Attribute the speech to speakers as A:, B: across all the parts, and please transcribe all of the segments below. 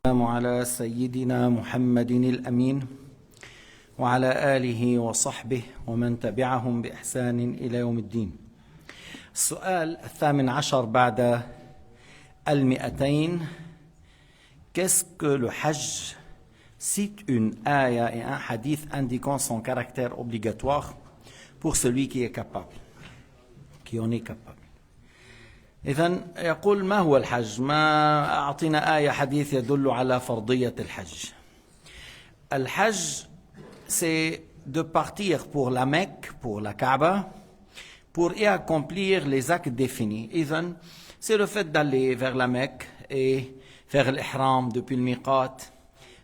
A: والسلام على سيدنا محمد الأمين وعلى آله وصحبه ومن تبعهم بإحسان إلى يوم الدين. السؤال 18 بعد 200. Qu'est-ce que le Hajj cite une ayah et un hadith indiquant son caractère obligatoire pour celui qui est capable, qui en est capable. إذن يقول ما هو الحج؟ ما أعطينا آية حديث يدل على فرضية الحج. الحج c'est de partir pour la Mecque, pour la Kaaba, pour y accomplir les actes définis. إذن c'est le fait d'aller vers la Mecque et faire l'ihram depuis le miqat,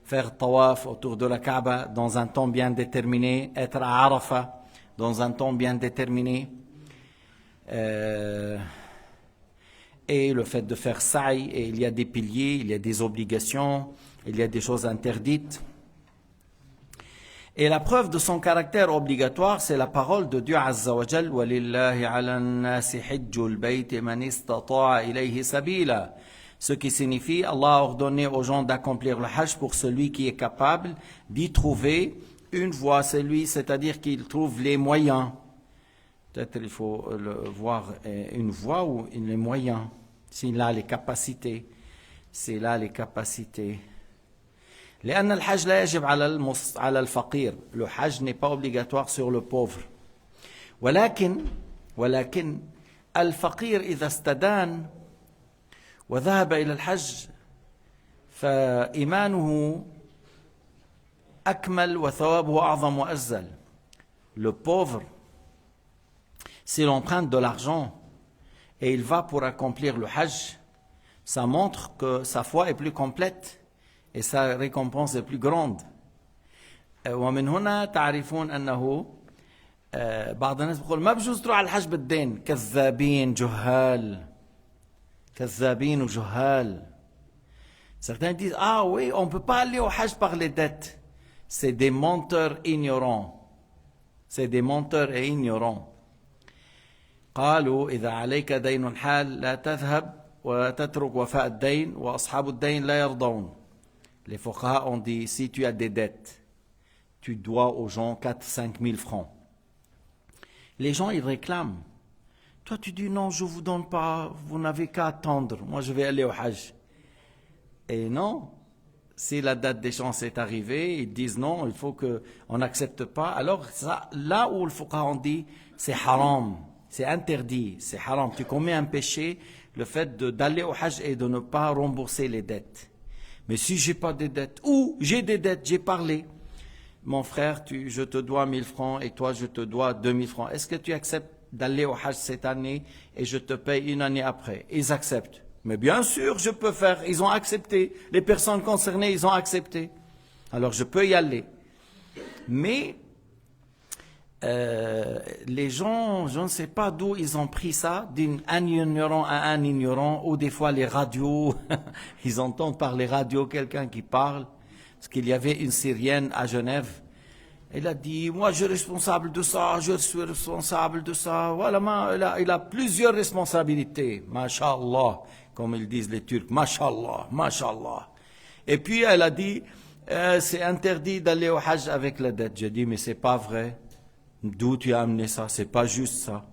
A: faire tawaf autour de la Kaaba dans un temps bien déterminé, être à Arafah dans un temps bien déterminé, et le fait de faire sa'i, et il y a des piliers, il y a des obligations, il y a des choses interdites. Et la preuve de son caractère obligatoire, c'est la parole de Dieu Azza wa Jal, وَلِلَّهِ عَلَى النَّاسِ حِجُّ الْبَيْتِ مَنِ اسْتَطَاعَ إِلَيْهِ سَبِيلًا. Ce qui signifie, Allah a ordonné aux gens d'accomplir le Hajj pour celui qui est capable d'y trouver une voie, c'est-à-dire qu'il trouve les moyens. Peut-être il faut voir une voie ou les moyens, s'il a les capacités, s'il a les capacités. لأن الحج لا يجب على الفقير. Le Hajj n'est pas obligatoire sur le pauvre. ولكن الفقير إذا استدان وذهب إلى الحج فإيمانه أكمل وثوابه أعظم وأجزل. Le pauvre, s'il emprunte de l'argent et il va pour accomplir le Hajj, ça montre que sa foi est plus complète et sa récompense est plus grande. ومن هنا تعرفون أنه بعض الناس بيقول ما بجوز تروح على الحج بالدين. كذابين وجهال. Certains disent ah oui, on ne peut pas aller au Hajj par les dettes. C'est des menteurs ignorants. C'est des menteurs et ignorants. قالوا إذا عليك دين حال لا تذهب وتترك وفاء الدين وأصحاب الدين لا يرضون. Les fuqaha ont dit, si tu as des dettes, tu dois aux gens 4-5 000 francs. Les gens, ils réclament. Toi, tu dis, non, je ne vous donne pas, vous n'avez qu'à attendre. Moi, je vais aller au Hajj. Et non, si la date d'échéance est arrivée, ils disent non, il faut qu'on n'accepte pas. Alors, ça, là où le fuqaha ont dit, c'est haram, c'est interdit, c'est haram. Tu commets un péché, le fait d'aller au Hajj et de ne pas rembourser les dettes. Mais si j'ai pas de dettes, ou j'ai des dettes, j'ai parlé. Mon frère, je te dois 1000 francs et toi, je te dois 2000 francs. Est-ce que tu acceptes d'aller au Hajj cette année et je te paye une année après? Ils acceptent. Mais bien sûr, je peux faire. Ils ont accepté. Les personnes concernées, ils ont accepté. Alors, je peux y aller. Mais les gens, je ne sais pas d'où ils ont pris ça, d'un ignorant à un ignorant, ou des fois les radios, ils entendent par les radios quelqu'un qui parle, parce qu'il y avait une Syrienne à Genève, elle a dit, moi je suis responsable de ça, je suis responsable de ça, voilà, il a plusieurs responsabilités, Masha'Allah, comme ils disent les Turcs, Masha'Allah, Masha'Allah. Et puis elle a dit, c'est interdit d'aller au Hajj avec la dette. J'ai dit, mais c'est pas vrai. D'où tu as amené ça? C'est pas juste ça.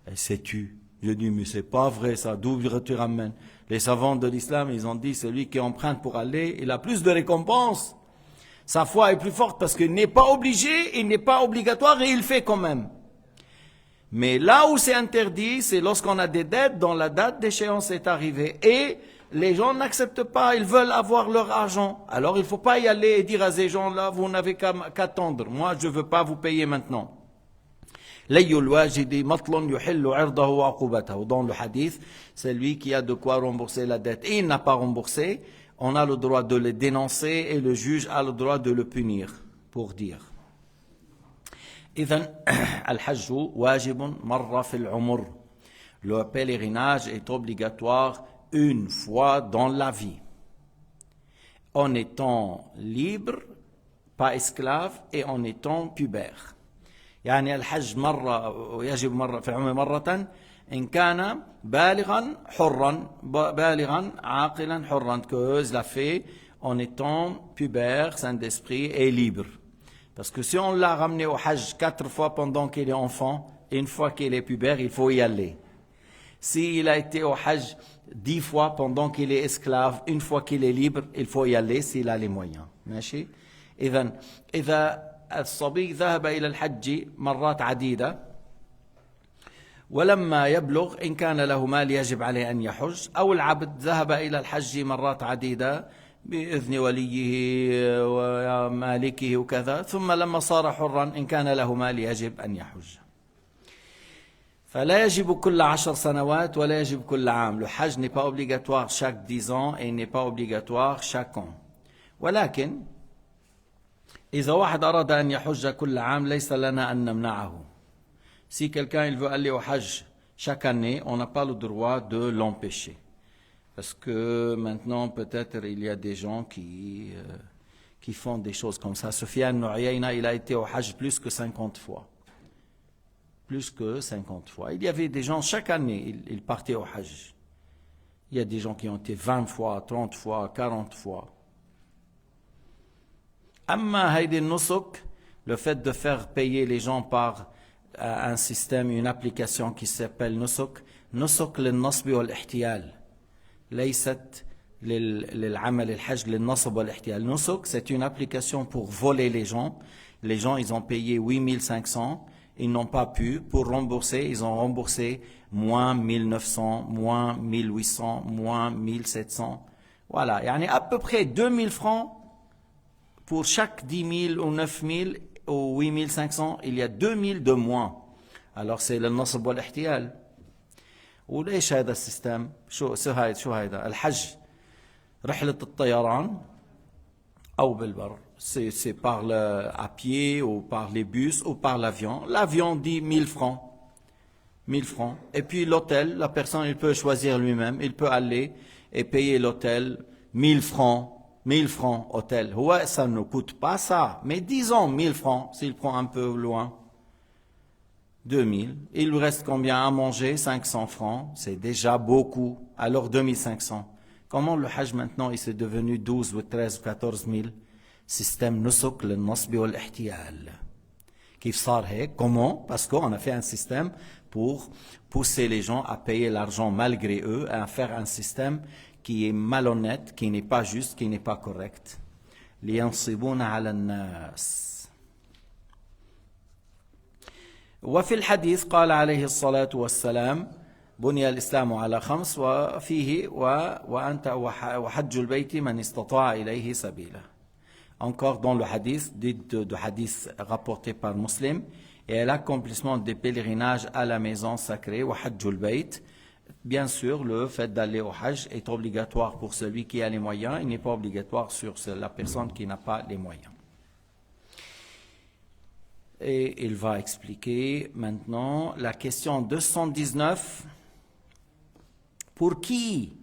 A: Et c'est tu. Je dis, mais c'est pas vrai ça. D'où tu ramènes? Les savants de l'islam, ils ont dit, celui qui emprunte pour aller, il a plus de récompenses. Sa foi est plus forte parce qu'il n'est pas obligé, il n'est pas obligatoire et il fait quand même. Mais là où c'est interdit, c'est lorsqu'on a des dettes dont la date d'échéance est arrivée. Et les gens n'acceptent pas, ils veulent avoir leur argent. Alors il ne faut pas y aller et dire à ces gens-là, vous n'avez qu'attendre. Moi, je ne veux pas vous payer maintenant. Dans le hadith, c'est lui qui a de quoi rembourser la dette. Et il n'a pas remboursé, on a le droit de le dénoncer et le juge a le droit de le punir, pour dire. إذن الحج واجب مرة في العمر. Le pèlerinage est obligatoire une fois dans la vie, en étant libre, pas esclave, et en étant pubère. يعني الحج مرة يجب مرة في العمر مرة إن كان بالغا حرا بالغا عاقلا حرا que l'a fait en étant pubère, saint d'esprit et libre. Parce que si on l'a ramené au Hajj 4 fois pendant qu'il est enfant, et une fois qu'il est pubère, il faut y aller. S'il a été au Hajj 10 fois pendant qu'il est esclave, une fois qu'il est libre, il faut y aller s'il a les moyens. ماشي؟ إذا الصبي ذهب إلى الحج مرات عديدة ولما يبلغ إن كان له مال يجب عليه أن يحج، أو العبد ذهب إلى الحج مرات عديدة بإذن وليه ومالكه وكذا، ثم لما صار حرا إن كان له مال يجب أن يحج. فلا يجب كل 10 سنوات ولا يجب كل عام. Le hajj n'est pas obligatoire chaque 10 ans et il n'est pas obligatoire chaque an. ولكن إذا واحد أراد أن يحج كل عام ليس لنا أن نمنعه. Si quelqu'un il veut aller au hajj chaque année, on n'a pas le droit de l'empêcher. Parce que maintenant, peut-être, il y a des gens qui font des choses comme ça. Sufyan ibn Uyayna, il a été au hajj plus que 50 fois. Plus que 50 fois. Il y avait des gens, chaque année, ils partaient au hajj. Il y a des gens qui ont été 20 fois, 30 fois, 40 fois. Amma haydi nusuk, le fait de faire payer les gens par un système, une application qui s'appelle nusuk. Nusuk للنصب والاحتيال. ليست للعمل الحج للنصب والاحتيال. Nusuk, c'est une application pour voler les gens. Les gens, ils ont payé 8500. Ils n'ont pas pu. Pour rembourser, ils ont remboursé moins 1900, moins 1800, moins 1700. Voilà. Yani à peu près 2000 francs pour chaque 10 000 ou 9 000 ou 8500. Il y a 2000 de moins. Alors c'est le nasb wal ihtiyal. وليش هذا السيستم؟ شو هذا؟ الحج رحلة الطيران أو بالبر. C'est par à pied ou par les bus ou par l'avion. L'avion dit 1000 francs. 1000 francs. Et puis l'hôtel, la personne il peut choisir lui-même. Il peut aller et payer l'hôtel 1000 francs. 1000 francs hôtel. Ouais, ça ne coûte pas ça. Mais disons 1000 francs s'il prend un peu loin. 2000. Il lui reste combien à manger? 500 francs. C'est déjà beaucoup. Alors 2500. Comment le hajj maintenant il s'est devenu 12 ou 13 ou 14 000? Système nusuk للنصب والاحتيال. كيف صار هيك? Comment? Parce qu'on a fait un système pour pousser les gens à payer l'argent malgré eux, à faire un système qui est malhonnête, qui n'est pas juste, qui n'est pas correct. لينصبون على الناس. وفي الحديث قال عليه الصلاة والسلام بني الإسلام على 5 وفيه وأنت وحج البيت من استطاع إليه سبيلا. Encore dans le hadith, dit de hadith rapporté par Muslim, et l'accomplissement des pèlerinages à la maison sacrée, wa hajjul bayt. Bien sûr, le fait d'aller au hajj est obligatoire pour celui qui a les moyens, il n'est pas obligatoire sur la personne qui n'a pas les moyens. Et il va expliquer maintenant la question 219. Pour qui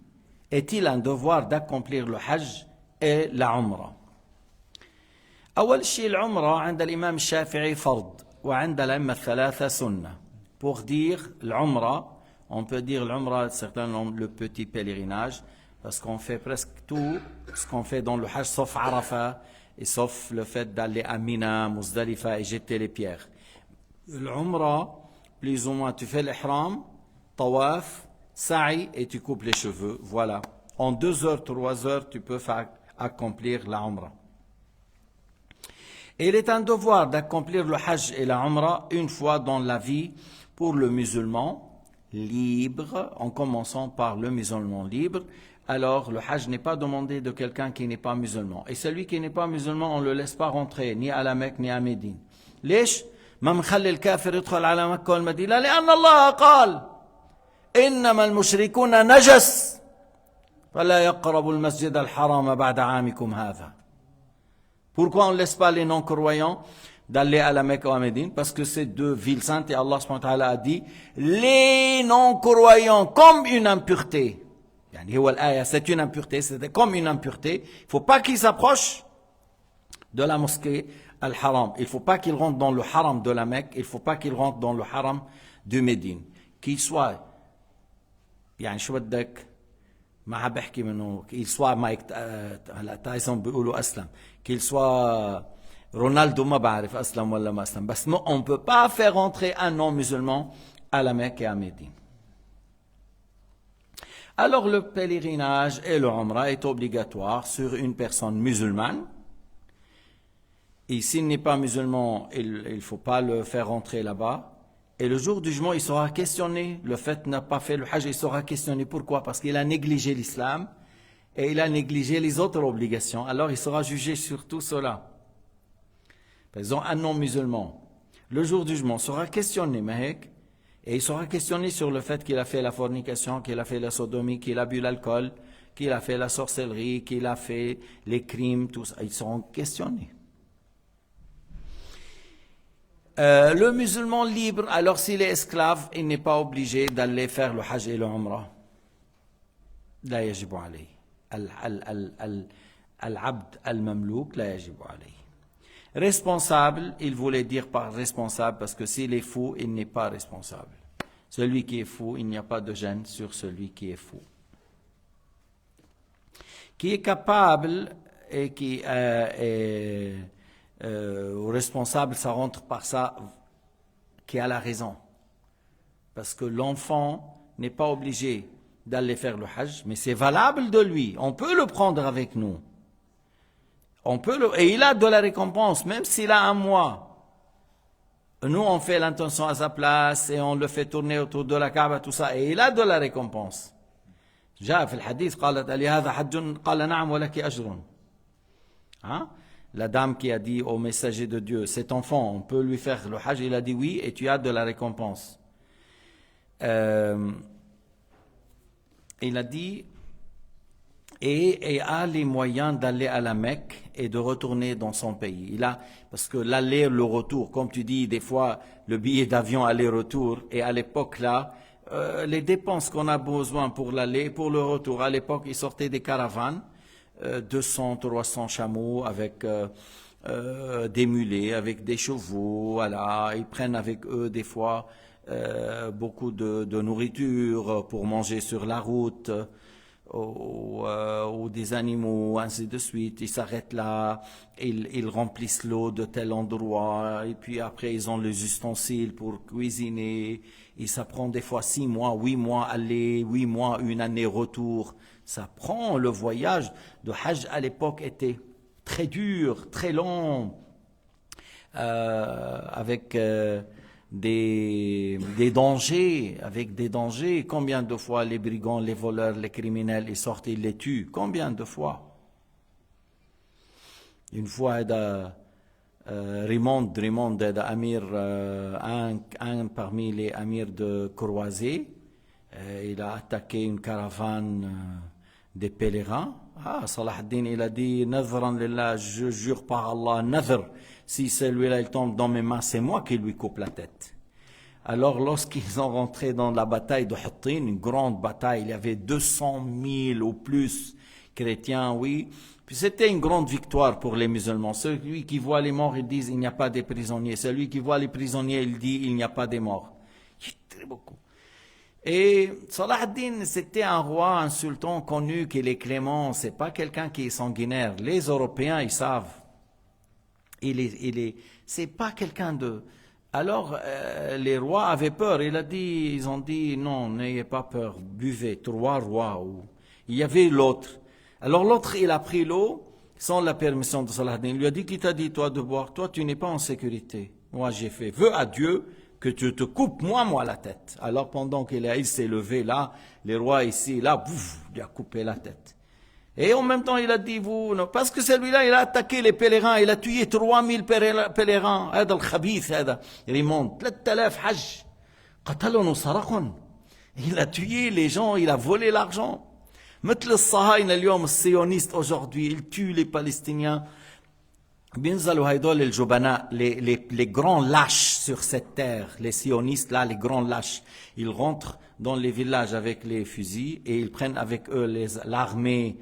A: est-il un devoir d'accomplir le hajj et la umrah? أول شيء العمرة عند الإمام الشافعي فرض وعند الأئمة الثلاثة سنة. Pour dire l'umrah, on peut dire l'umrah, certains l'ont le petit pèlerinage, parce qu'on fait presque tout ce qu'on fait dans le hajj, sauf Arafat, et sauf le fait d'aller à Mina, Muzdalifa et jeter les pierres. L'umrah, plus ou moins, tu fais l'ihram, tawaf, sa'i et tu coupes les cheveux. Voilà. En 2 heures, 3 heures, tu peux accomplir la umrah. Et il est un devoir d'accomplir le hajj et la umrah une fois dans la vie pour le musulman libre, en commençant par le musulman libre. Alors le hajj n'est pas demandé de quelqu'un qui n'est pas musulman. Et celui qui n'est pas musulman, on ne le laisse pas rentrer ni à la Mecque ni à Médine. ليش؟ ما مخلي الكافر يدخل على مكة والمدينة؟ لأن الله قال إنما المشركون نجس فلا يقربوا المسجد الحرام بعد عامكم هذا. Pourquoi on ne laisse pas les non-croyants d'aller à la Mecque ou à Médine? Parce que c'est 2 villes saintes et Allah subhanahu wa ta'ala a dit les non-croyants comme une impureté. C'est une impureté, c'est comme une impureté. Il ne faut pas qu'ils s'approchent de la mosquée Al-Haram. Il ne faut pas qu'ils rentrent dans le haram de la Mecque. Il ne faut pas qu'ils rentrent dans le haram du Médine. Qu'ils soient يعني شو بدك ما عم بحكي منه كيل سوا مايك هلا تايسون بيقولوا اسلم كيل سوا رونالدو ما بعرف اسلم ولا ما اسلم بس on ne peut pas faire entrer un non musulman à la Mecque et à Médine. Alors le pèlerinage et le Umrah est obligatoire sur une personne musulmane. Et s'il n'est pas musulman, il ne faut pas le faire rentrer là-bas. Et le jour du jugement, il sera questionné. Le fait n'a pas fait le hajj, il sera questionné. Pourquoi? Parce qu'il a négligé l'islam et il a négligé les autres obligations. Alors il sera jugé sur tout cela. Par exemple, un non-musulman, le jour du jugement, sera questionné, Mahek, et il sera questionné sur le fait qu'il a fait la fornication, qu'il a fait la sodomie, qu'il a bu l'alcool, qu'il a fait la sorcellerie, qu'il a fait les crimes, tout ça. Ils seront questionnés. Le musulman libre, alors s'il est esclave, il n'est pas obligé d'aller faire le hajj et le umrah. لا يجب عليه. العبد المملوك لا يجب عليه. Responsable, il voulait dire par responsable, parce que s'il est fou, il n'est pas responsable. Celui qui est fou, il n'y a pas de gêne sur celui qui est fou. Qui est capable et qui est responsable, ça rentre par ça, qui a la raison. Parce que l'enfant n'est pas obligé d'aller faire le hajj, mais c'est valable de lui. On peut le prendre avec nous. Et il a de la récompense, même s'il a un mois. Nous, on fait l'intention à sa place et on le fait tourner autour de la Kaaba, tout ça, et il a de la récompense. جاء في الحديث قالت ألي هذا حج قال نعم ولك أجر. La dame qui a dit au messager de Dieu, cet enfant, on peut lui faire le hajj, il a dit oui, et tu as de la récompense. Il a dit, et a les moyens d'aller à la Mecque et de retourner dans son pays. Il a, parce que l'aller, le retour, comme tu dis, des fois, le billet d'avion aller-retour, et à l'époque là, les dépenses qu'on a besoin pour l'aller, pour le retour, à l'époque, ils sortaient des caravanes, 200, 300 chameaux avec des mulets, avec des chevaux, voilà. Ils prennent avec eux des fois beaucoup de nourriture pour manger sur la route, ou des animaux, ainsi de suite. Ils s'arrêtent là, ils remplissent l'eau de tel endroit, et puis après ils ont les ustensiles pour cuisiner, et ça prend des fois 6 mois, 8 mois aller, 8 mois, une année retour. Ça prend, le voyage de Hajj à l'époque était très dur, très long, avec des dangers, Combien de fois les brigands, les voleurs, les criminels, ils sortent, ils les tuent. Combien de fois? Une fois, Raymond, Amir, un parmi les amirs de croisée, il a attaqué une caravane des pèlerins. Salah ad-Din, il a dit, Nadhran lillah, je jure par Allah, Nadhr, si celui-là il tombe dans mes mains, c'est moi qui lui coupe la tête. Alors lorsqu'ils ont rentré dans la bataille de Hattin, une grande bataille, il y avait 200 000 ou plus chrétiens, oui. Puis c'était une grande victoire pour les musulmans. Celui qui voit les morts, il dit, il n'y a pas de prisonniers. Celui qui voit les prisonniers, il dit, il n'y a pas de morts. Très beaucoup. Et Salah ad-Din, c'était un roi, un sultan connu qu'il est clément, c'est pas quelqu'un qui est sanguinaire. Les Européens, ils savent. C'est pas quelqu'un de... Alors, les rois avaient peur. Ils ont dit, non, n'ayez pas peur, buvez, 3 rois. Il y avait l'autre. Alors l'autre, il a pris l'eau sans la permission de Salah ad-Din. Il lui a dit, qui t'a dit, toi, de boire? Toi, tu n'es pas en sécurité. Moi, j'ai fait vœu à Dieu que tu te coupes moi la tête. Alors pendant qu'il s'est levé là, les rois ici, là, bouf, il a coupé la tête. Et en même temps, il a dit, vous, non, parce que celui-là, il a attaqué les pèlerins, il a tué 3000 pèlerins. هذا الخبيث هذا Raymond, 3000 حج قتلهم وسرقهم. Il a tué les gens, il a volé l'argent. مثل الصهاينة اليوم الصهيونiste aujourd'hui, il tue les Palestiniens. بينزلوا هيدول الجبناء les grands lâches sur cette terre, les sionistes là, les grands lâches, ils rentrent dans les villages avec les fusils et ils prennent avec eux l'armée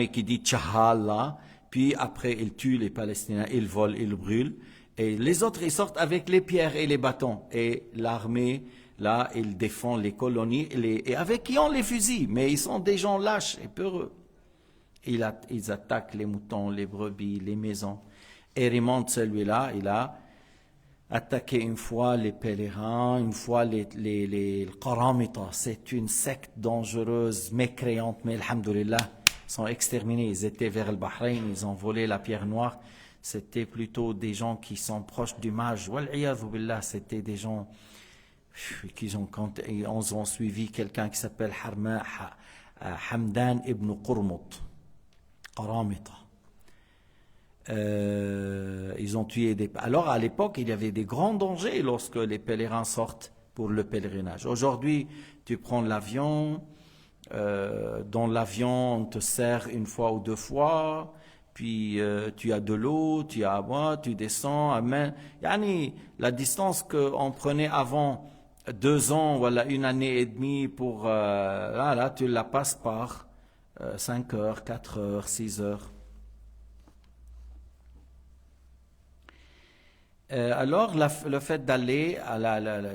A: qui dit Tchahal là, puis après ils tuent les Palestiniens, ils volent, ils brûlent, et les autres ils sortent avec les pierres et les bâtons, et l'armée là, ils défendent les colonies, et avec qui on les fusille, mais ils sont des gens lâches et peureux. Ils attaquent les moutons, les brebis, les maisons. Et Raymond, celui-là, il a attaqué une fois les pèlerins, une fois les Qaramita. C'est une secte dangereuse, mécréante, mais alhamdoulilah, ils sont exterminés. Ils étaient vers le Bahreïn, ils ont volé la pierre noire. C'était plutôt des gens qui sont proches du mage. Wal'iyadhu billah, c'était des gens qui ont suivi quelqu'un qui s'appelle Hamdan ibn Qurmut. Qaramita. Ils ont tué des... Alors à l'époque, il y avait des grands dangers lorsque les pèlerins sortent pour le pèlerinage. Aujourd'hui, tu prends l'avion, dans l'avion, on te sert une fois ou deux fois, puis tu as de l'eau, tu as à boire, tu descends, amen. Yani, la distance qu'on prenait avant 2 ans, voilà, 1 année et demie pour... là, tu la passes par 5 heures, 4 heures, 6 heures. Alors, le fait d'aller,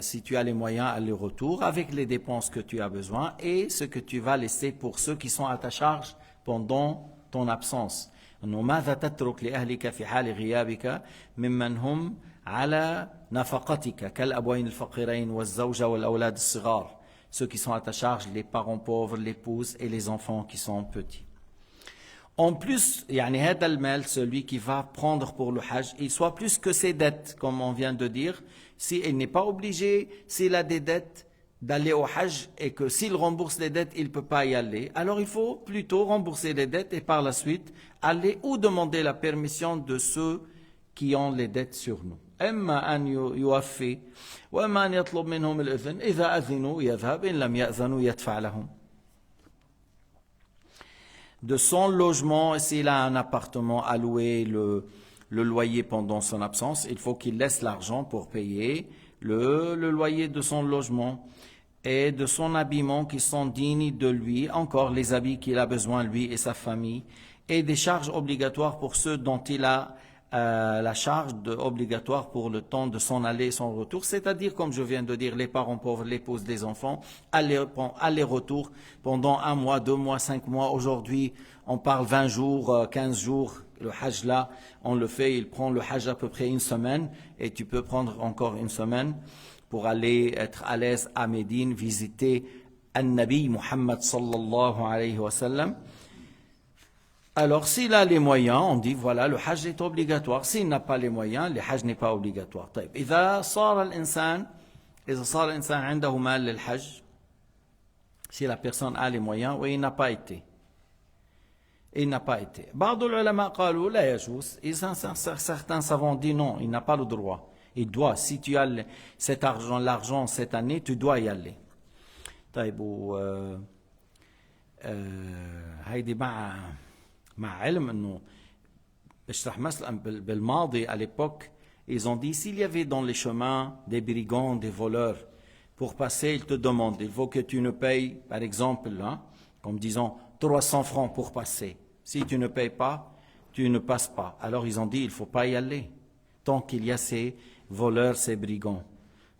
A: si tu as les moyens, aller-retour, avec les dépenses que tu as besoin et ce que tu vas laisser pour ceux qui sont à ta charge pendant ton absence. ماذا تترك لأهلك في حال غيابك ممن هم على نفقتك كالأبوين الفقيرين والزوجة والأولاد الصغار. Ceux qui sont à ta charge, les parents pauvres, l'épouse et les enfants qui sont petits. En plus, يعني هذا المال, celui qui va prendre pour le Hajj, il soit plus que ses dettes, comme on vient de dire. S'il n'est pas obligé, s'il a des dettes, d'aller au Hajj, et que s'il rembourse les dettes, il ne peut pas y aller. Alors il faut plutôt rembourser les dettes et par la suite aller ou demander la permission de ceux qui ont les dettes sur nous. إما أن يوفي وإما أن يطلب منهم الإذن إذا أذنوا يذهب إن لم يأذنوا يدفع لهم. De son logement, s'il a un appartement à louer, le loyer pendant son absence, il faut qu'il laisse l'argent pour payer le loyer de son logement et de son habillement qui sont dignes de lui, encore les habits qu'il a besoin lui et sa famille, et des charges obligatoires pour ceux dont il a la charge obligatoire pour le temps de son aller et son retour, c'est-à-dire, comme je viens de dire, les parents pauvres, l'épouse, les enfants, aller-retour pendant 1 mois, 2 mois, 5 mois. Aujourd'hui, on parle 20 jours, 15 jours. Le Hajj là, on le fait, il prend le Hajj à peu près 1 semaine, et tu peux prendre encore 1 semaine pour aller être à l'aise à Médine, visiter An-Nabi Muhammad sallallahu alayhi wa sallam. Alors, s'il a les moyens, on dit, voilà, le Hajj est obligatoire. S'il n'a pas les moyens, le Hajj n'est pas obligatoire. طيب. إذا صار الإنسان عنده مال للحج, si la personne a les moyens, oui, il n'a pas été. Il n'a pas été. بعض العلماء قالوا لا يجوز. Certains savants disent non, il n'a pas le droit. Il doit, si tu as cet argent, l'argent cette année, tu dois y aller. طيب. هيدي مع علم انه بشرح مثلا بالماضي à l'époque, ils ont dit s'il y avait dans les chemins des brigands, des voleurs, pour passer, ils te demandent, il faut que tu ne payes, par exemple, hein, comme disons 300 francs pour passer. Si tu ne payes pas, tu ne passes pas. Alors ils ont dit, il ne faut pas y aller, tant qu'il y a ces voleurs, ces brigands.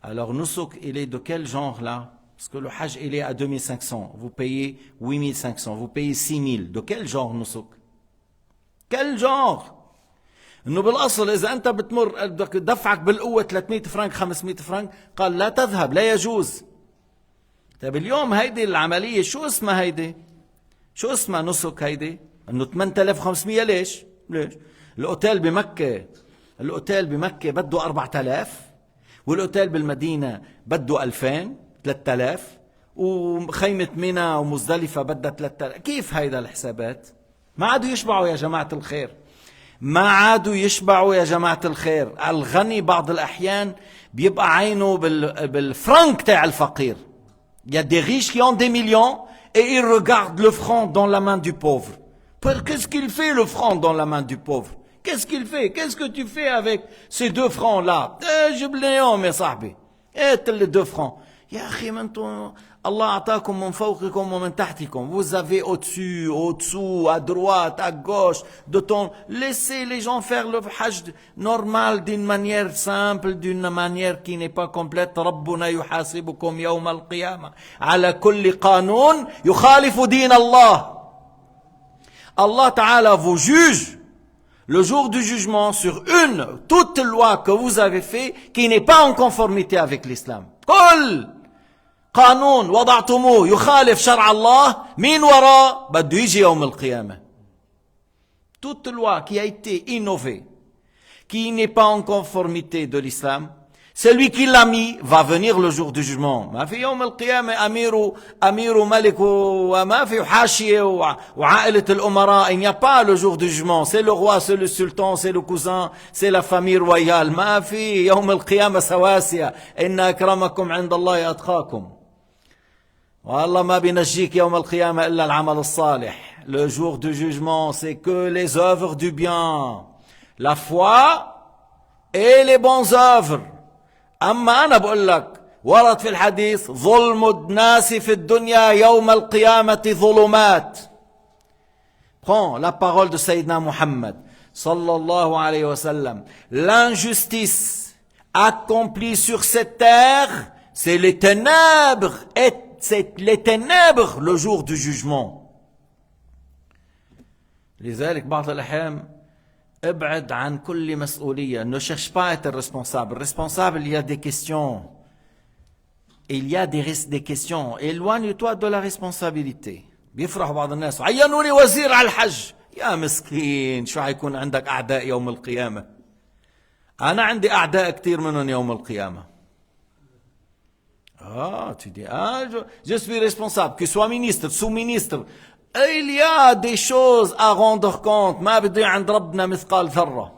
A: Alors Nusuk, il est de quel genre là? Parce que le Hajj, il est à 2500, vous payez 8500, vous payez 6000. De quel genre Nusuk? Quel genre؟ انه بالاصل اذا انت بتمر بدك دفعك بالقوه 300 فرنك 500 فرنك، قال لا تذهب، لا يجوز. طيب اليوم هيدي العمليه شو اسمها هيدي؟ شو اسمها نسك هيدي؟ انه 8500. ليش؟ الاوتيل بمكه بده 4000 والاوتيل بالمدينه بده 2000 3000 وخيمه منى ومزدلفه بدها 3000. كيف هيدا الحسابات؟ ما عادوا يشبعوا يا جماعة الخير. ما عادوا يشبعوا يا جماعة الخير. الغني بعض الأحيان بيبقى عينه بالفرنك تاع الفقير. Il y a des riches qui ont des millions et ils regardent le franc dans la main du pauvre. Qu'est-ce qu'il fait le franc dans la main du pauvre? Qu'est-ce qu'il fait? Qu'est-ce que tu fais avec ces 2 francs là? جيب لي يوم يا صاحبي. les 2 francs. يا أخي ما انتم Allah atakum min fawqikum wa min tahtikum. Vous avez au-dessus, au-dessous, à droite, à gauche, de ton... Laissez les gens faire le hajj normal, d'une manière simple, d'une manière qui n'est pas complète. Rabbuna yuhasibukum yawm al-qiyamah. Ala kulli qanoun yukhalifu din Allah. Allah Ta'ala vous juge le jour du jugement sur toute loi que vous avez fait qui n'est pas en conformité avec l'islam. Kol قانون وضعتموه يخالف شرع الله مين وراء بده يجي يوم القيامة. Toute loi qui a été innovée, qui n'est pas en conformité de l'islam, celui qui l'a mis va venir le jour du jugement. ما في يوم القيامة أمير ملك وما في حاشية وعائلة الأمراء. Il n'y a pas le jour du jugement. C'est le roi, c'est le sultan, c'est le cousin, c'est la famille royale. ما في يوم القيامة سواسية. إن أكرمكم عند الله أتقاكم. والله ما بينجيك يوم القيامة إلا العمل الصالح. Le jour du jugement, c'est que les œuvres du bien, la foi et les bonnes œuvres. أما أنا بقول لك ورد في الحديث ظلم الناس في الدنيا يوم القيامة ظلمات. Prends la parole de Sayyidina Muhammad sallallahu alayhi wa sallam. L'injustice accomplie sur cette terre, c'est les ténèbres, et c'est les ténèbres le jour du jugement. لذلك بعض الأحيان ابعد عن كل مسؤولية. Ne cherche pas à être responsable. Responsable, il y a des questions. Il y a des questions. Éloigne-toi de la responsabilité. بيفرح بعض الناس عينوني وزير على الحج. يا مسكين شو حيكون عندك أعداء يوم القيامة. أنا عندي أعداء كتير منهم يوم القيامة. Tu dis, je suis responsable, que soit ministre, sous-ministre. Il y a des choses à rendre compte. ما بدي عند ربنا مثقال ذرة.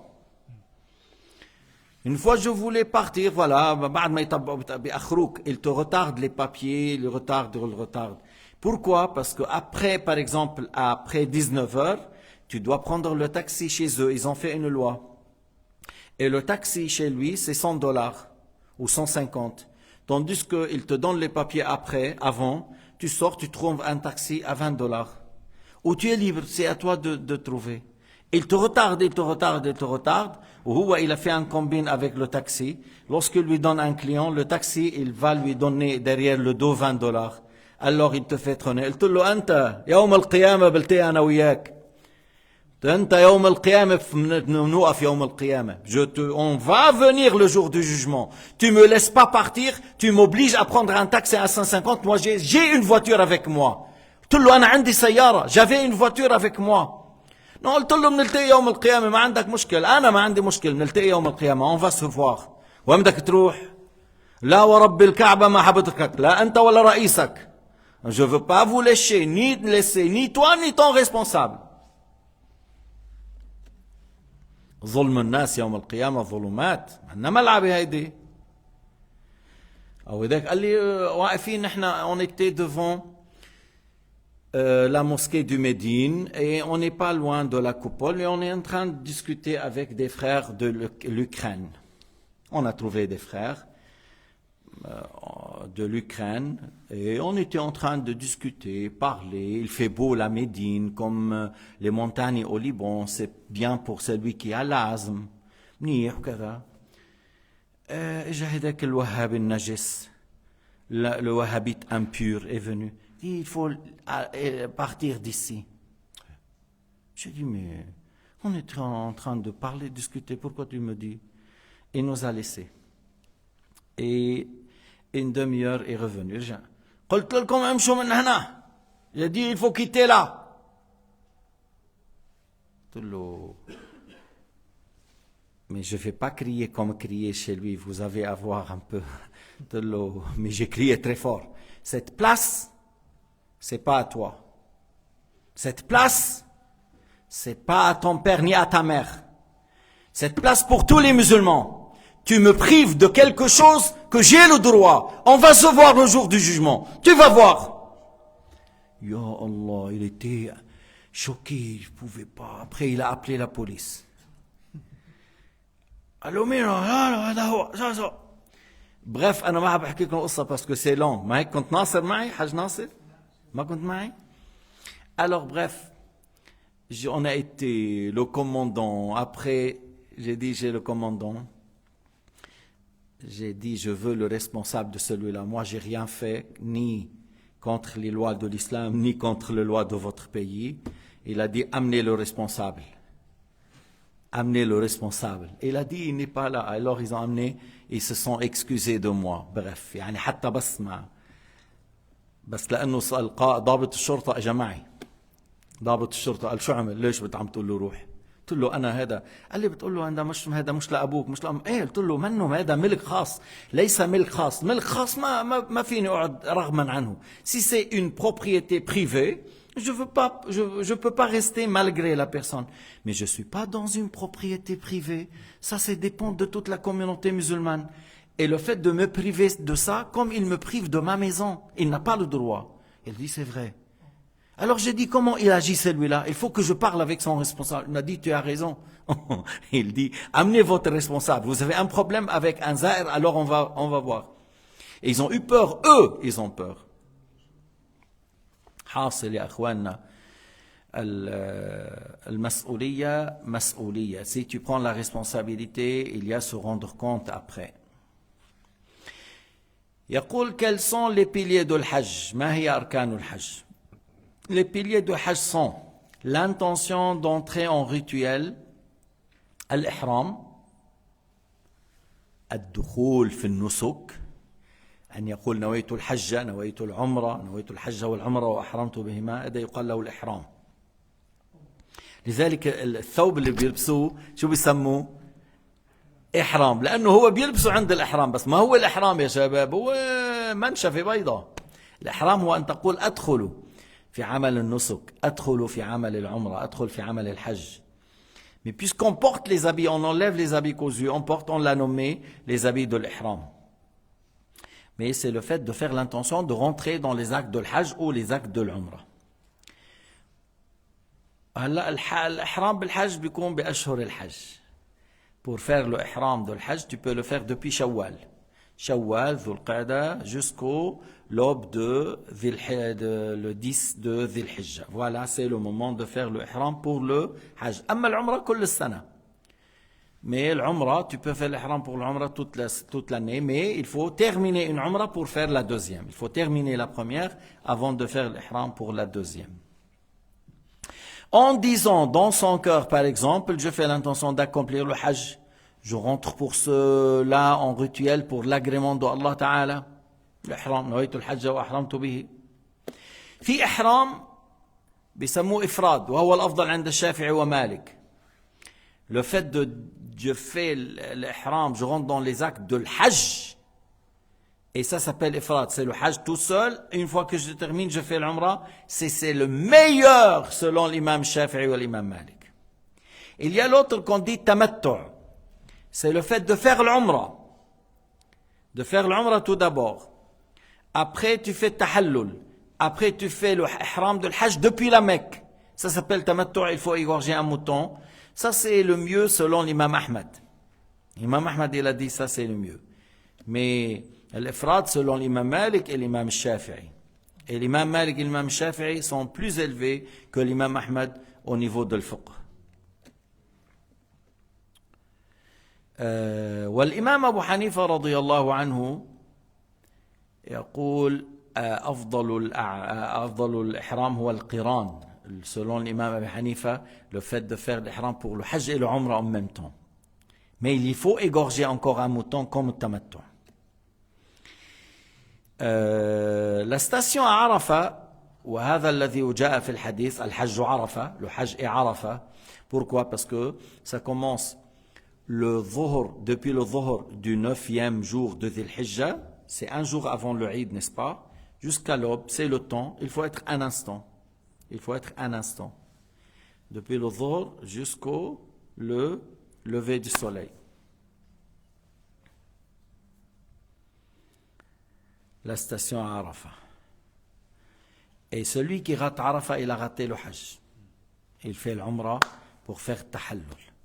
A: Une fois je voulais partir, voilà, بعد ما بيأخروك, ils te retardent les papiers, ils retardent. Pourquoi? Parce que après, par exemple, après 19 heures, tu dois prendre le taxi chez eux. Ils ont fait une loi. Et le taxi chez lui, c'est $100 ou 150. Tandis qu'ils te donnent les papiers avant, tu sors, tu trouves un taxi à $20. Ou tu es libre, c'est à toi de trouver. Il te retarde. Ou il a fait un combine avec le taxi. Lorsqu'il lui donne un client, le taxi, il va lui donner derrière le dos $20. Alors il te fait traîner. Il te dit, أنت يوم القيامة بلتقي أنا وياك. أنت يوم القيامة نوقف يوم القيامة. On va venir le jour du jugement. Tu me laisses pas partir, tu m'obliges à prendre un taxi à 150. Moi j'ai une voiture avec moi. قلت له أنا عندي سيارة. J'avais une voiture avec moi. Non, قلت له بنلتقي يوم القيامة ما عندك مشكل. أنا ما عندي مشكل بنلتقي يوم القيامة. On va se voir. وين بدك تروح؟ لا ورب الكعبة ما حبتك. لا أنت ولا رئيسك. Je veux pas vous laisser, ni toi, ni ton responsable. ظلم الناس يوم القيامة ظلمات. عندنا ملعبة هيدي. أو ذاك قال لي واقفين نحن on était devant la mosquée du Médine et on n'est pas loin de la coupole et on est en train de discuter avec des frères de l'Ukraine. On a trouvé des frères de l'Ukraine et on était en train de discuter, parler. Il fait beau la Médine comme les montagnes au Liban, c'est bien pour celui qui a l'asthme. منيح وكذا. اجا هذاك الوهابي النجس, le wahhabite impur est venu. Il faut partir d'ici. J'ai dit mais on est en train de parler, discuter, pourquoi tu me dis? Il nous a laissés. Et une demi-heure est revenu. قلت لكم امشوا من هنا. J'ai dit il faut quitter là. Mais je ne vais pas crier comme crier chez lui, vous avez à voir un peu. Mais j'ai crié très fort. Cette place, c'est pas à toi. Cette place, c'est pas à ton père ni à ta mère. Cette place pour tous les musulmans. Tu me prives de quelque chose que j'ai le droit. On va se voir le jour du jugement. Tu vas voir. Ya Allah, il était choqué, je ne pouvais pas. Après, il a appelé la police. Allô, mira, ça. bref أنا ما بحكي لكم قصة parce que c'est long. ما هيك كنت ناصر معي حاج ناصر؟ ما كنت معي؟ Alors bref, on a été le commandant. Après, j'ai dit j'ai le commandant. J'ai dit je veux le responsable de celui-là. Moi j'ai rien fait ni contre les lois de l'islam ni contre les lois de votre pays. Il a dit amenez le responsable. Amenez le responsable. Il a dit il n'est pas là. Alors ils ont amené, ils se sont excusés de moi. Bref, يعني حتى بس لأنه ضابط الشرطة اجى معي. ضابط الشرطة قال شو عمل؟ ليش عم تقول له روح؟ قلت له أنا هذا. قال لي بتقول له هذا مش لأبوك مش لأم. إيه قلت له منه هذا ملك خاص. ليس ملك خاص. ملك خاص ما فيني أقعد رغما عنه. Si c'est une propriété privée, je peux pas rester malgré la personne. Mais je suis pas dans une propriété privée. Ça dépend de toute la communauté musulmane. Et le fait de me priver de ça, comme il me prive de ma maison, il n'a pas le droit. Il dit c'est vrai. Alors j'ai dit comment il agit celui-là. Il faut que je parle avec son responsable. Il m'a dit tu as raison. Il dit amenez votre responsable. Vous avez un problème avec un zaïr, alors on va voir. Et ils ont eu peur, eux, ils ont peur. حاصل يا اخواننا المسؤولية مسؤولية. Si tu prends la responsabilité, il y a à se rendre compte après. يقول quels sont les piliers de l'hajj? ما هي أركان الحج? Les piliers de Hajj sont l'intention d'entrer en rituel, الإحرام, الدخول في النسك, أن يقول نويت الحج نويت العمرة نويت الحج والعمرة وأحرمت بهما، هذا يقال له الإحرام. لذلك الثوب اللي بيلبسوه شو بيسموه؟ إحرام، لأنه هو بيلبسه عند الإحرام، بس ما هو الإحرام يا شباب، هو منشفة بيضاء. الإحرام هو أن تقول أدخل في عمل النسك، أدخل في عمل العمرة، أدخل في عمل الحج. Mais puisqu'on porte les habits, on enlève les habits cousus, on l'a nommé les habits de l'ihram. Mais c'est le fait de faire l'intention de rentrer dans les actes de l'hajj ou les actes de l'umrah. هلا الإحرام بالحج بيكون بأشهر الحج. Pour faire le ihram de l'hajj, tu peux le faire depuis Shawwal. Shawwal, Dhul Qa'da, jusqu'au l'aube de le 10 de Dhul Hijjah. Voilà, c'est le moment de faire le ihram pour le hajj. Amma l'umrah, كل السنة. Mais l'umrah, tu peux faire l'ihram pour l'umrah toute l'année, mais il faut terminer une umrah pour faire la deuxième. Il faut terminer la première avant de faire l'ihram pour la deuxième. En disant dans son cœur, par exemple, je fais l'intention d'accomplir le hajj, je rentre pour cela en rituel pour l'agrément de Allah Ta'ala. الإحرام نويت الحج وأحرمت به. في إحرام بيسموه إفراد وهو الأفضل عند الشافعي ومالك. Le fait de je fais l'ihram, je rentre dans les actes de l'hajj, et ça s'appelle ifrad, c'est le hajj tout seul. Une fois que je termine, je fais l'umrah. C'est le meilleur selon l'imam Shafi'i ou l'imam Malik. Il y a l'autre qu'on dit tamattu', c'est le fait de faire l'umrah. De faire l'umrah tout d'abord. Après tu fais tahallul. Après tu fais le ihram de l'hajj depuis la Mecque. Ça s'appelle tamattu', il faut égorger un mouton. Ça c'est le mieux selon l'imam Ahmad. L'imam Ahmad il a dit ça c'est le mieux. Mais l'ifrad selon l'imam Malik et l'imam Shafi'i. Et l'imam Malik et l'imam Shafi'i sont plus élevés que l'imam Ahmad au niveau de l'fiqh. والإمام أبو حنيفة رضي الله عنه يقول أفضل الإحرام هو القران. Selon l'imam Abu Hanifa, le fait de faire l'ihram pour le hajj et le umrah en même temps. Mais il faut égorger encore un mouton comme le tamattu'. La station à Arafat, وهذا الذي جاء في الحديث الحج عرفة, le hajj est Arafat. Pourquoi? Parce que ça commence le dhuhr, depuis le dhuhr du 9e jour de Dhul Hijjah, c'est un jour avant le Eid, n'est-ce pas? Jusqu'à l'aube, c'est le temps, il faut être un instant. Il faut être un instant. Depuis le dhuhr jusqu'au le lever du soleil. La station à Arafat. Et celui qui rate Arafat, il a raté le hajj. Il fait l'umrah pour faire tahallul.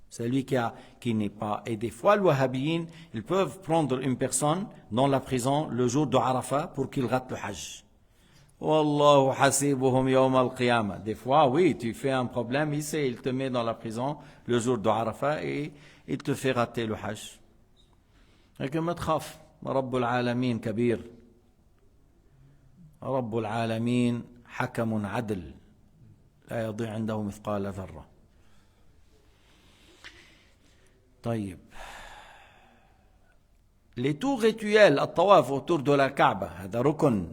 A: Celui qui n'est pas. Et des fois, les wahhabiyyin, ils peuvent prendre une personne dans la prison le jour de Arafat pour qu'il rate le hajj. Wallahu hasibuhum yawm al-qiyamah. Des fois, oui, tu fais un problème ici, il te met dans la prison le jour de Arafat et il te fait rater le hajj. لكن ما تخاف رب العالمين كبير رب العالمين حكم عدل لا يضيع عنده مثقال ذرة. طيب les tours rituels الطواف autour de la Kaaba هذا ركن.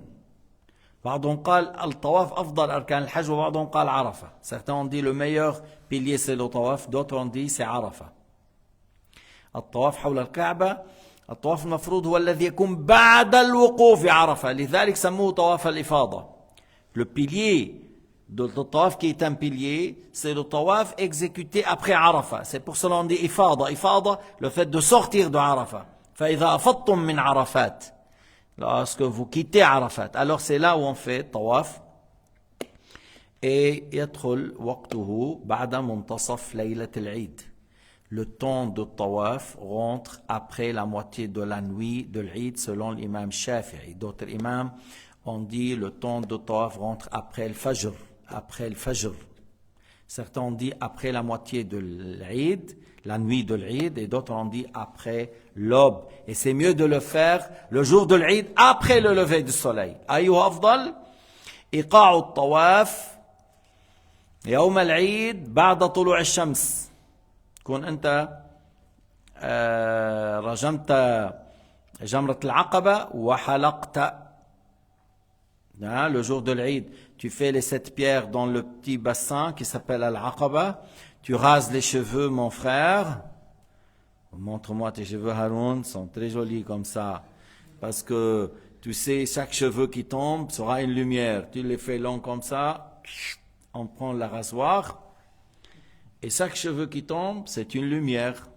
A: بعضهم قال الطواف أفضل أركان الحج وبعضهم قال عرفة. Certains ont dit le meilleur pilier c'est le طواف, d'autres ont dit c'est عرفة. الطواف حول الكعبة الطواف المفروض هو الذي يكون بعد الوقوف عرفة, لذلك سموه طواف الإفاضة. Le pilier de le tawaf qui est un pilier, c'est le tawaf exécuté après Arafat. C'est pour cela qu'on dit ifada. Ifada, le fait de sortir de Arafat. فإذا أفضتم من عرفات, lorsque vous quittez Arafat, alors c'est là où on fait tawaf. Et يدخل وقته بعد منتصف ليلة العيد. Le temps de tawaf rentre après la moitié de la nuit de l'Eid selon l'imam Shafi'i. D'autres imams ont dit le temps de tawaf rentre après le Fajr. Après le Fajr. Certains ont dit après la moitié de l'Eid, la nuit de l'Eid, et d'autres ont dit après l'aube. Et c'est mieux de le faire le jour de l'Eid après le lever du soleil. أيها أفضل إيقاع الطواف يوم العيد بعد طلوع الشمس. كون أنت رجمت جمرة العقبة وحلقت le jour de l'Eid, tu fais les 7 pierres dans le petit bassin qui s'appelle Al-Aqaba, tu rases les cheveux mon frère, montre-moi tes cheveux Haroun, sont très jolis comme ça, parce que tu sais chaque cheveu qui tombe sera une lumière, tu les fais longs comme ça, on prend la rasoir, et chaque cheveu qui tombe c'est une lumière.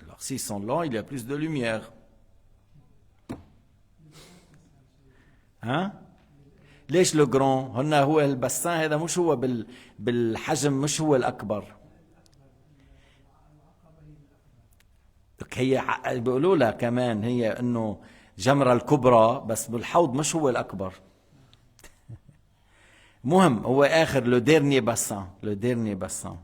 A: Alors s'ils sont longs il y a plus de lumière. Hein? ليش لو جرون؟ هنا هو البسان هذا مش هو بالحجم مش هو الأكبر. هي بيقولوا لها كمان هي إنه جمرة الكبرى بس بالحوض مش هو الأكبر. مهم هو آخر لو ديرني بسان لو ديرني بسان.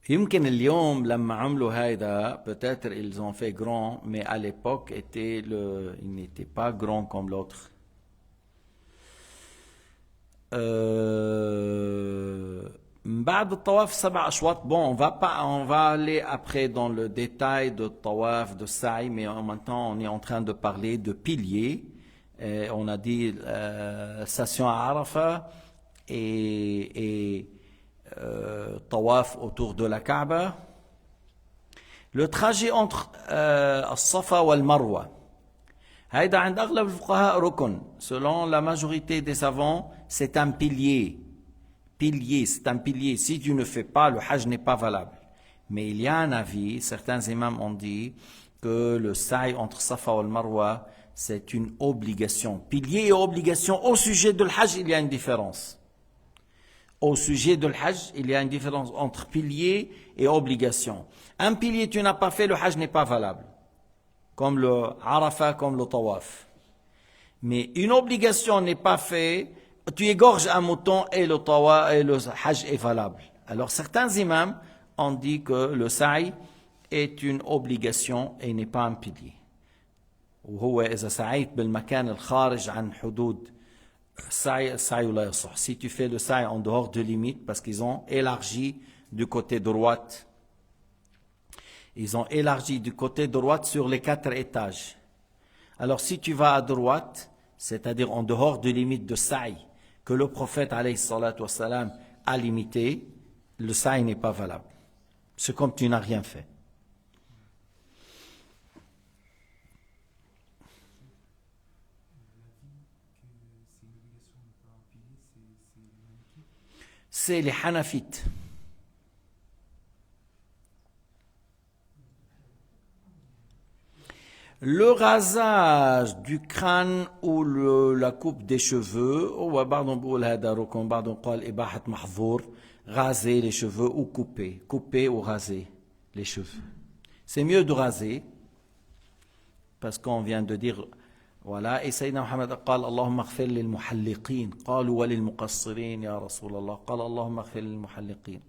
A: يمكن اليوم لما عملوا هيدا peut-être ils ont fait grand mais à l'époque il n'était pas grand comme l'autre. بعد الطواف 7 أشواط. Bon, on va aller après dans le détail de tawaf, de sa'i, mais maintenant on est en train de parler de piliers. On a dit station à Arafat et tawaf autour de la Kaaba. Le trajet entre الصفا والمروة هيدا عند أغلب الفقهاء ركن. Selon la majorité des savants, c'est un pilier. C'est un pilier. Si tu ne fais pas, le hajj n'est pas valable. Mais il y a un avis, certains imams ont dit que le sa'i entre Safa et Marwa, c'est une obligation. Pilier et obligation, au sujet de l'hajj, il y a une différence. Au sujet de l'hajj, il y a une différence entre pilier et obligation. Un pilier, tu n'as pas fait, le hajj n'est pas valable. Comme le Arafat, comme le tawaf. Mais une obligation n'est pas faite, tu égorges un mouton et le tawaf et le hajj est valable. Alors certains imams ont dit que le sa'i est une obligation et n'est pas un pilier. وهو إذا سعيت بالمكان الخارج عن حدود السعي لا يصح. Si tu fais le sa'i en dehors de limite, parce qu'ils ont élargi du côté droit, ils ont élargi du côté droit sur les 4 étages. Alors si tu vas à droite, c'est-à-dire en dehors de limite de sa'i que le prophète alayhi salatu wassalam a limité, le sa'i n'est pas valable. C'est comme tu n'as rien fait. C'est les Hanafites. Le rasage du crâne ou la coupe des cheveux, ou raser les cheveux ou couper ou raser les cheveux. C'est mieux de raser, parce qu'on vient de dire, voilà, et Sayyidina Muhammad قال اللهم اغفر للمحلقين قالوا وللمقصرين يا رسول الله قال اللهم اغفر للمحلقين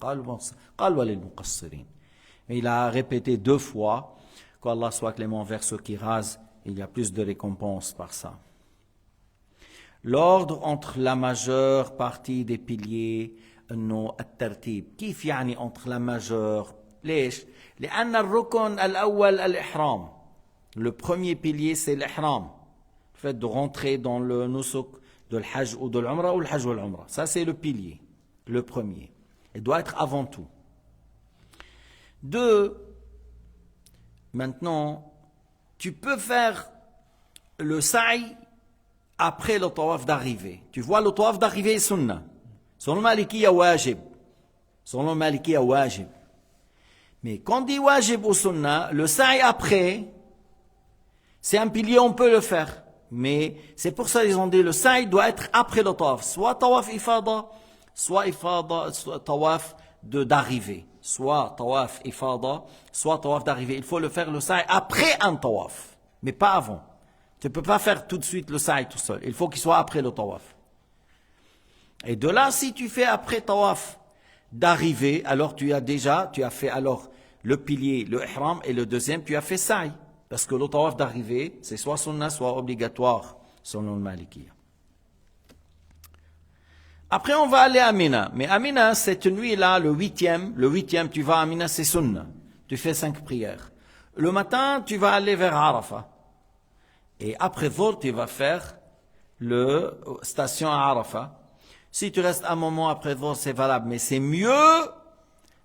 A: قال وللمقصرين. Et il a répété 2 fois qu'Allah soit clément envers ceux qui rasent, il y a plus de récompense par ça. L'ordre entre la majeure partie des piliers, انه الترتيب كيف يعني entre la majeure ليش؟ لأن الركن الأول الإحرام. Le premier pilier c'est l'ihram, le fait de rentrer dans le nusuk de l'hajj ou de l'umrah ou le hajj ou l'umrah. Ça c'est le pilier, le premier. Il doit être avant tout. 2, maintenant, tu peux faire le sa'i après le tawaf d'arrivée. Tu vois, le tawaf d'arrivée est sunnah. Selon le Malikiya, wajib. Selon le Malikiya, wajib. Mais quand on dit wajib ou sunnah, le sa'i après, c'est un pilier, on peut le faire. Mais c'est pour ça qu'ils ont dit le sa'i doit être après le tawaf. Soit tawaf ifada, soit tawaf d'arrivée. Soit tawaf ifada, soit tawaf d'arrivée. Il faut le faire le sa'i après un tawaf, mais pas avant. Tu ne peux pas faire tout de suite le sa'i tout seul. Il faut qu'il soit après le tawaf. Et de là, si tu fais après tawaf d'arrivée, alors tu as fait alors le pilier, le ihram, et le deuxième, tu as fait sa'i. Parce que le tawaf d'arrivée, c'est soit sunnah, soit obligatoire, selon le Malikiya. Après, on va aller à Mina. Mais à Mina, cette nuit-là, le huitième, tu vas à Mina, c'est sunnah. Tu fais 5 prières. Le matin, tu vas aller vers Arafat. Et après Dhuhr, tu vas faire le station à Arafat. Si tu restes un moment après Dhuhr, c'est valable. Mais c'est mieux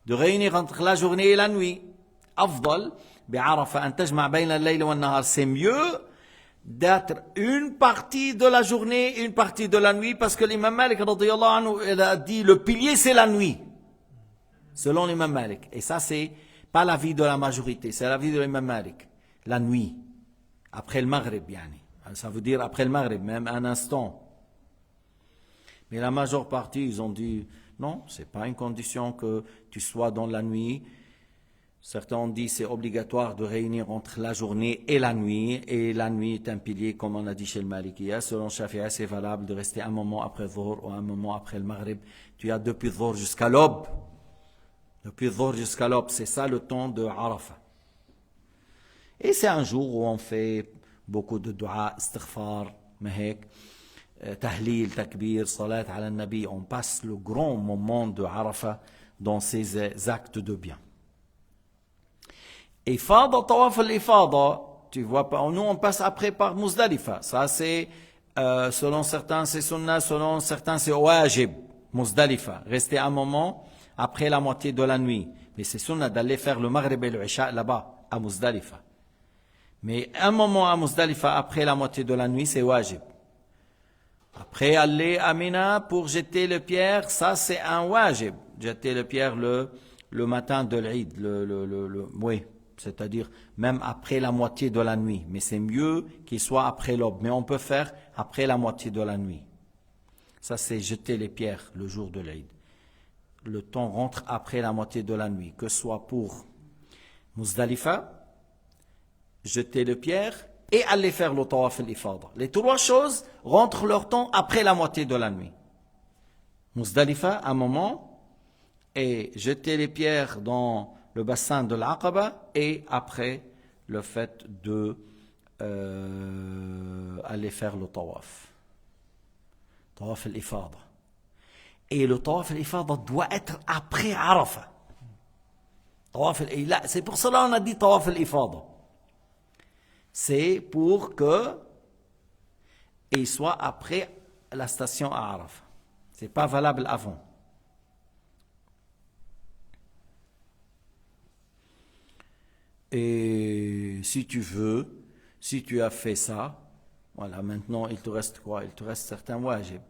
A: de réunir entre la journée et la nuit. Afdal, bi'Arafat, an tajma' bayna al-layl wa an-nahar. C'est mieux d'être une partie de la journée, une partie de la nuit, parce que l'imam Malik, radiyallahu anhu, il a dit, le pilier c'est la nuit. Selon l'imam Malik. Et ça, c'est pas l'avis de la majorité, c'est l'avis de l'imam Malik. La nuit. Après le Maghrib, yani. Ça veut dire après le Maghrib, même un instant. Mais la majeure partie, ils ont dit, non, c'est pas une condition que tu sois dans la nuit. Certains ont dit c'est obligatoire de réunir entre la journée et la nuit est un pilier, comme on a dit chez le Malikiya. Selon Shafi'a, c'est valable de rester un moment après Dhuhr ou un moment après le Maghrib. Tu as depuis Dhuhr jusqu'à l'aube. Depuis Dhuhr jusqu'à l'aube, c'est ça le temps de Arafah. Et c'est un jour où on fait beaucoup de dua, istighfar, mahek, tahlil, takbir, salat ala nabi. On passe le grand moment de Arafah dans ces actes de bien. Ifada, tawaf al-ifada, tu vois pas, nous on passe après par Muzdalifa. Ça c'est, selon certains c'est sunnah, selon certains c'est wajib, Muzdalifa. Rester un moment après la moitié de la nuit. Mais c'est sunnah d'aller faire le Maghrib et le Isha là-bas, à Muzdalifa. Mais un moment à Muzdalifa après la moitié de la nuit, c'est wajib. Après aller à Mina pour jeter le pierre, ça c'est un wajib. Jeter le pierre le matin de l'Eid, oui. C'est-à-dire même après la moitié de la nuit. Mais c'est mieux qu'il soit après l'aube. Mais on peut faire après la moitié de la nuit. Ça, c'est jeter les pierres le jour de l'Eid. Le temps rentre après la moitié de la nuit. Que ce soit pour Muzdalifa, jeter les pierres et aller faire le tawaf al-ifada. Les 3 choses rentrent leur temps après la moitié de la nuit. Muzdalifa, un moment, et jeter les pierres dans le bassin de l'Aqaba, et après le fait de aller faire le tawaf. Tawaf al-ifada. Et le tawaf al-ifada doit être après Arafah. C'est pour cela qu'on a dit tawaf al-ifada. C'est pour que il soit après la station à Arafah. C'est pas valable avant. Et si tu veux, si tu as fait ça, voilà, maintenant il te reste quoi? Il te reste certains wajib,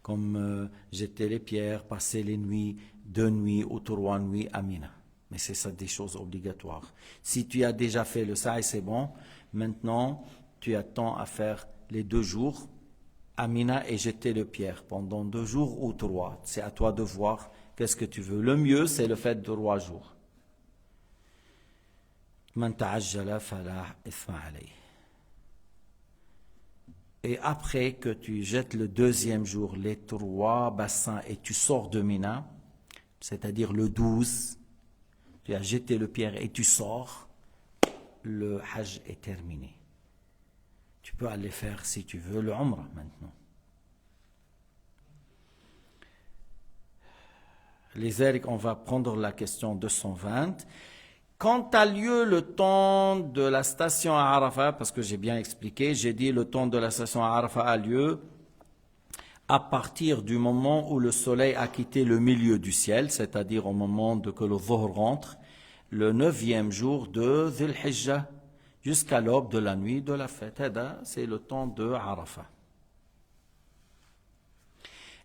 A: comme jeter les pierres, passer les nuits, 2 nuits ou 3 nuits à Mina. Mais c'est ça des choses obligatoires. Si tu as déjà fait le sa'i, c'est bon. Maintenant, tu attends à faire les 2 jours à Mina et jeter le pierre pendant 2 jours ou 3. C'est à toi de voir qu'est-ce que tu veux. Le mieux, c'est le fait de 3 jours. Man ta'ajjala fala ithma alayh. Et après que tu jettes le 2e jour les 3 bassins et tu sors de Mina, c'est-à-dire le 12, tu as jeté le pierre et tu sors, le hajj est terminé. Tu peux aller faire, si tu veux, le umrah maintenant. Les Eric, on va prendre la question 220. Quand a lieu le temps de la station à Arafat, parce que j'ai bien expliqué, j'ai dit le temps de la station à Arafat a lieu à partir du moment où le soleil a quitté le milieu du ciel, c'est-à-dire au moment que le Dhuhr rentre, le 9e jour de Dhul Hijjah, jusqu'à l'aube de la nuit de la fête. C'est le temps de Arafat.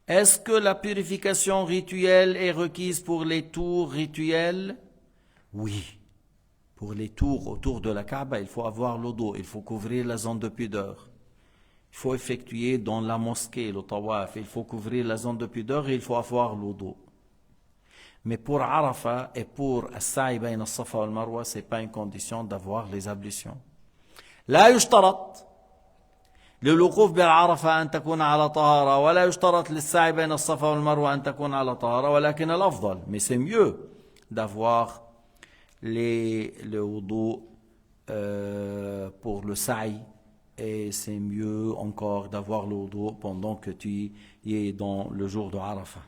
A: Est-ce que la purification rituelle est requise pour les tours rituels? Oui. Pour les tours autour de la Kaaba, il faut avoir l'eau d'eau, il faut couvrir la zone de pudeur. Il faut effectuer dans la mosquée le tawaf, il faut couvrir la zone de pudeur et il faut avoir l'eau d'eau. Mais pour Arafat et pour As-Sa'i bayna As-Safa wal Marwa, ce n'est pas une condition d'avoir les ablutions. لا يشترط للوقوف بعرفة أن تكون على طهارة ولا يشترط للسعي بين الصفا والمروة أن تكون على طهارة ولكن الأفضل, mais c'est mieux d'avoir le wudu pour le sa'i et c'est mieux encore d'avoir le wudu pendant que tu y es dans le jour de Arafat.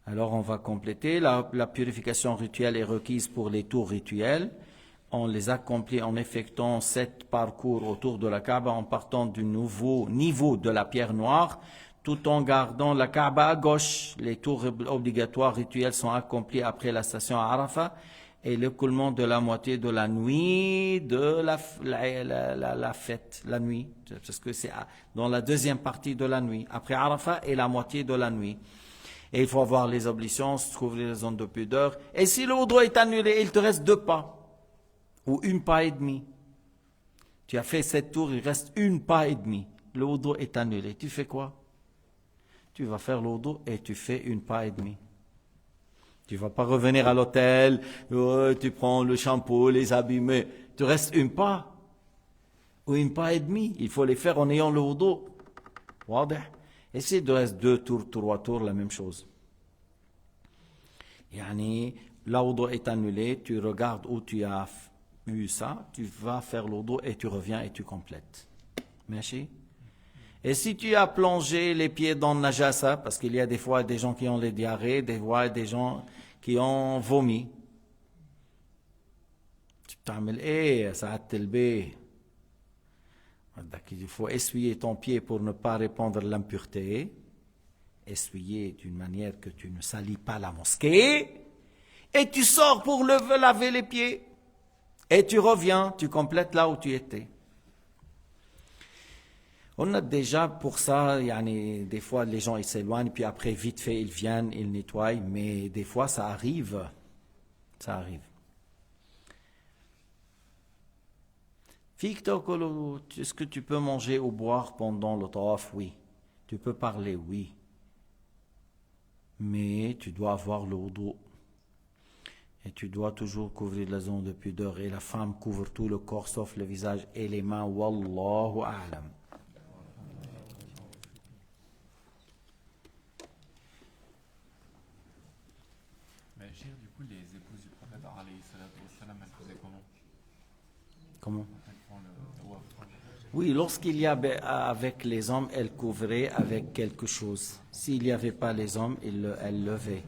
A: Alors on va compléter. La purification rituelle est requise pour les tours rituels. On les accomplit en effectuant 7 parcours autour de la Kaaba en partant du nouveau niveau de la pierre noire tout en gardant la Kaaba à gauche. Les tours obligatoires rituels sont accomplis après la station à Arafat et l'écoulement de la moitié de la nuit de la fête, la nuit, parce que c'est dans la 2e partie de la nuit, après Arafat et la moitié de la nuit. Et il faut avoir les ablutions, couvrir les zones de pudeur. Et si le wudu est annulé, il te reste 2 pas, ou 1 pas et demi. Tu as fait 7 tours, il reste 1 pas et demi. Le wudu est annulé. Tu fais quoi? Tu vas faire le wudu et tu fais 1 pas et demi. Tu ne vas pas revenir à l'hôtel, tu prends le shampoo, les habits, mais tu restes 1 pas ou 1 pas et demi. Il faut les faire en ayant le wudu. Et si il reste 2 tours, 3 tours, la même chose. Yani, le wudu est annulé, tu regardes où tu as eu ça, tu vas faire le wudu et tu reviens et tu complètes. Merci. Et si tu as plongé les pieds dans le najasa, parce qu'il y a des fois des gens qui ont les diarrhées, des fois des gens qui ont vomi, tu t'amènes, ça a telbé. Il faut essuyer ton pied pour ne pas répandre l'impureté. Essuyer d'une manière que tu ne salis pas la mosquée. Et tu sors pour laver les pieds. Et tu reviens, tu complètes là où tu étais. On a déjà pour ça, des fois les gens ils s'éloignent, puis après vite fait ils viennent, ils nettoient, mais des fois ça arrive. Ça arrive. Est-ce que tu peux manger ou boire pendant le tawaf? Oui. Tu peux parler? Oui. Mais tu dois avoir le wudu. Et tu dois toujours couvrir la zone de pudeur. Et la femme couvre tout le corps sauf le visage et les mains. Wallahu a'lam.
B: Mais Cheikh, du coup, les épouses du prophète, alayhi salatu wassalam, elles faisaient comment?
A: Comment? Oui, lorsqu'il y avait avec les hommes, elle couvrait avec quelque chose. S'il n'y avait pas les hommes, elle levait.